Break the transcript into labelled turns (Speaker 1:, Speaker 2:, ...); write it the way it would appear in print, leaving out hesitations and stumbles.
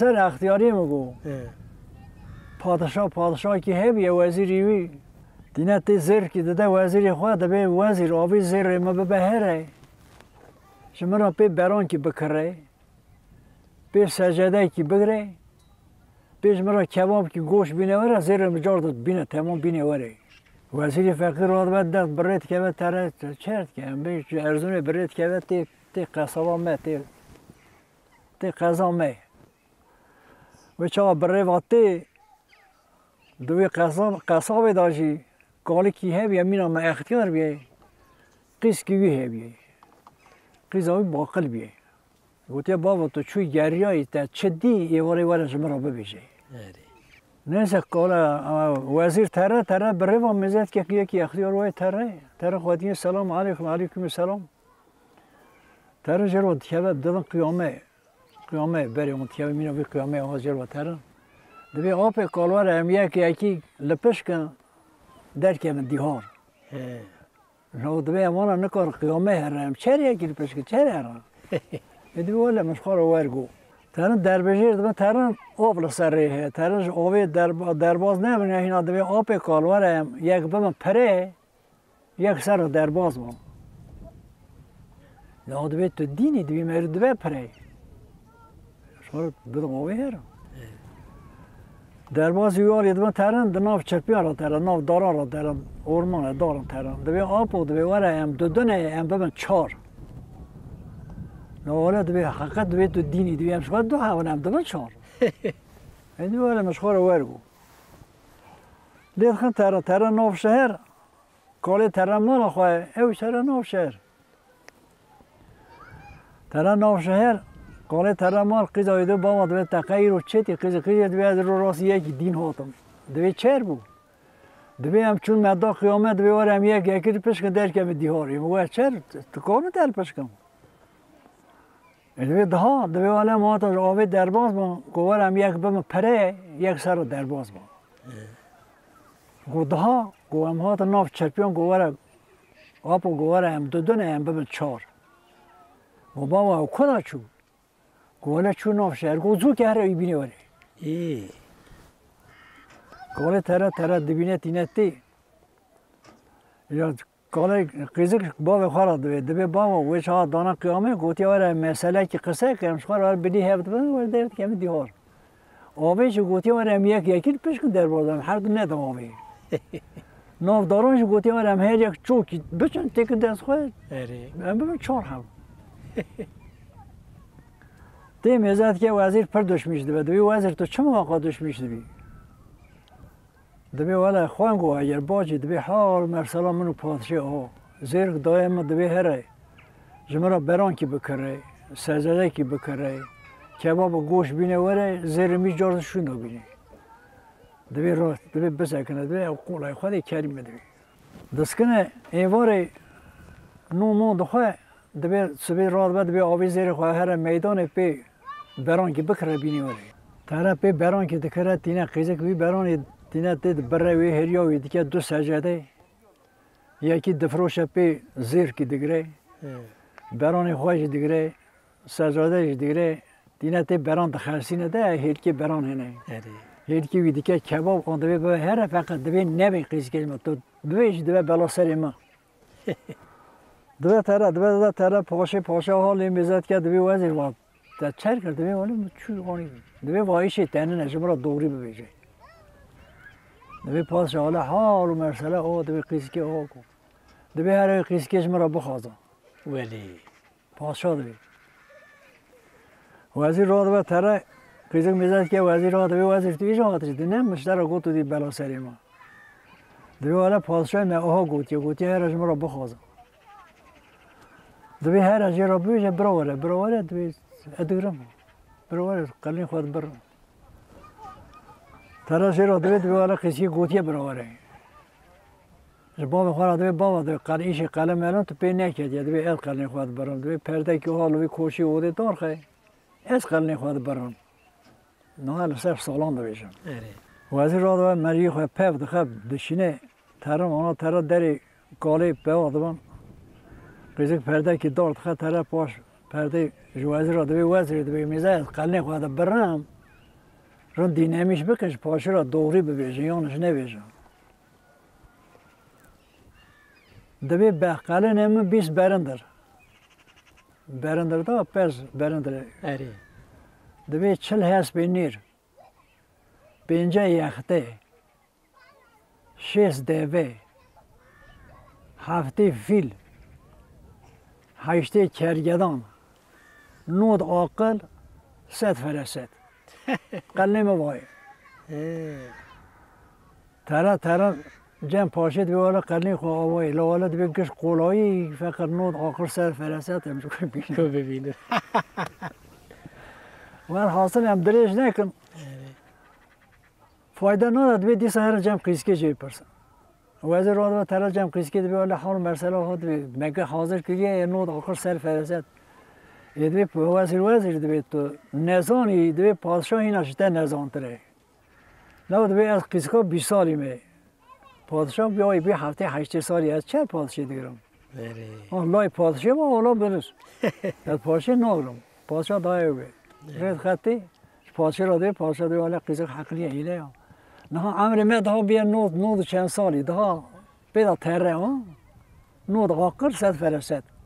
Speaker 1: سر اختیاری مگو پادشاه که هب یه وزیری وی دینه تی زیر که داده وزیری خواه دبی وزیر آبی زیر ما ببهره شما پی بران که بکره پی سجده که بگره پیش مرا کباب که گوش بینه وره زیر مجار داد بینه تمام بینه وره وزیر فقیر را بعد داد برید که به تره چرت که بیش ارزونه برید که به تی قصابا مه تی قضا مه و چه برای وقتی دوی قصاب داشتی کالی کی هی بیا مینا ما اختیار بیای قیس کی وی هی بیای قیس آبی باقل بیای گویی بابا تو چوی گریایی تا چه دی یه واره شما را ببیشه نیست کالا وزیر تره برای و میزد که یکی اختیار وای تره خواهدین سلام علیکم سلام تره جرود که دادن قیامه بری اون که مینا بی قیامه حاضر و تره دبی آب کالوار هم یکی لپش کن در که من دیهار نو دبی امانا نکار قیامه هرم چری یکی لپش کن چری هرم دبی ولی مشخار ورگو ترن در بجیر دبی ترن آب لسره ترن آبی درباز نبینه اینا دبی آب کالوار هم یک بمن پره یک سر درباز ما نو دبی تو دینی دبی مرد دبی پره شما بدم آبی هرم درباز یوار یدم ترن دناف چرپیان را ترن ناف داران را ترن اورمان دارن ترن دبی آب و دبی وره هم دونه هم ببن چار نواله دبی حقیقت دبی تو دینی دبی هم شکار دو هون هم دبن چار این وره مشخور ورگو لید خن ترن ناف شهر کالی ترن مال خواه اوش ترن ناف شهر ترن ناف شهر کالی ترن مال قیز آیده باما دبی تقییر و چتی قیز دبی از رو راست یکی دین هاتم دبی چر بو دبی هم چون مدا قیامت دبی واره هم یکی پشک در کم دیهاری مگوه چر تو کانو تل پشکم دبی ده دبی واره ما تا آوی درباز با گواره هم یک بم پره یک سر درباز با گو ده گو هم ها تا ناف چرپیان گواره آب و گواره هم دونه هم بم چار گو بابا او کدا چو گوله چون ناف شهر گو زو که هر ای بینه وره گوله تره دبینه تینه تی یا گوله قیزک باب خورا دبی بابا ویش ها دانا قیامه گوتی وره مسئله که قصه کرم شخوار وره بدی هفت بند وره درد کمی دیهار آبیش گوتی وره هم یکی پیش کن در بازم هر دو ندم آبی ناف دارانش گوتی وره هم هر یک چوکی بچن تک دست خواهد هم ببین چار هم دی میزد که وزیر پر دشمیش دبی دبی وزیر تو چه موقع دشمیش دبی دبی ولی خواهم گو اگر باجی دبی حال مرسلا منو پادشه ها زیر دایم دبی هره جمعه بران کی بکره سزده کی بکره کباب گوش بینه وره زیر می جارد شونو بینه دبی راست دبی بسکنه دبی قولای خودی کریم دبی دسکنه ایواره نو مو دخواه دبی سبی راد بعد دبی آبی زیر خواه هر میدان پی بران کی بکره بینی وره تره پی بران کی دکره تینه قیزک وی بران تینه تید بره وی هریاوی دیگه دو سجده یکی دفروش پی زیر کی دگره بران خواهش دگره سجادهش دگره تینه تی بران دخرسینه ده هرکی بران هنه هرکی وی دیگه کباب آن دبی به هر فقط دبی نمی قیزکش ما تو دویش دبی بلا سر ما دبی تره پاشه حالی میزد که دبی وزیر واد تا چر کرد دبی ولی چی قانی دبی وایشی تنه نشم را دوری ببیشه دبی پاسش حال و مرسله او دبی قیزکی او کو دبی هر قیزکیش مرا بخوازم
Speaker 2: ولی
Speaker 1: پاسشاه دبی وزیر را دبی تره قیزک میزد که وزیر را دبی وزیر تو ایش آتش دی نه مشتر گو تو دی بلا سری ما دبی ولی پاسشاه می آها گوتی هرش مرا بخوازم دبی هرش را بیشه براوره دبی ادگرم براوره قلین خود برم تره شیر را دبی ولی قیزکی گوتی براوره باب خورا دبی بابا دبی قلیش قلم الان تو پی نکرد یا دبی از قلین خود برم دبی پرده که حالوی کوشی اوده دار خی از قلین خود برم نه حالا سر سالان دبیشم وزیر را دبی مری خود پیف دخب دشینه ترم آنها تره دری کالی پیو دبن قیزک پرده که دار دخب تره پاش پرده وزیر را دبی وزیر دبی میزه از قلین خود برم رون دینامیش بکش پاشه را دوری ببیجه یانش نبیجه دبی بقاله نمی 20 برندر دا پس برندر
Speaker 2: آره
Speaker 1: دبی 40 هست به نیر 50 یخته 6 دوه 7 فیل 8 کرگدان 9 عاقل 100 فرست قلنه مبای ترى جنب پاشید بیوالا قلنه خو آوای لوالا دبی کش قولایی فقط 9 عاقل 100 فرست هم جو
Speaker 2: ببینه
Speaker 1: من حاصل هم دریش نکن فایده نداد دبی دی سهر جنب قیسکی جای پرسن وزیر رو ترى جنب قیسکی دبی والا حال مرسلا خود مگه حاضر کریه 9 عاقل 100 فرست یه وزیر دبی تو نزانی دبی پادشاه این اشته نزان تره نه دبی از قیسکا 20 سالی می پادشاه بیایی بی هفته 8 سالی از چه پادشاه دیگرم آن لای پادشاه ما اولا برس از پادشاه نگرم پادشاه دایو بی رد خطی پادشاه را دبی پادشاه دبی والا قیسک حقلیه ایله نه امر می ده بیا نود چند سالی ده بیدا تره نود عاقل 100 فرست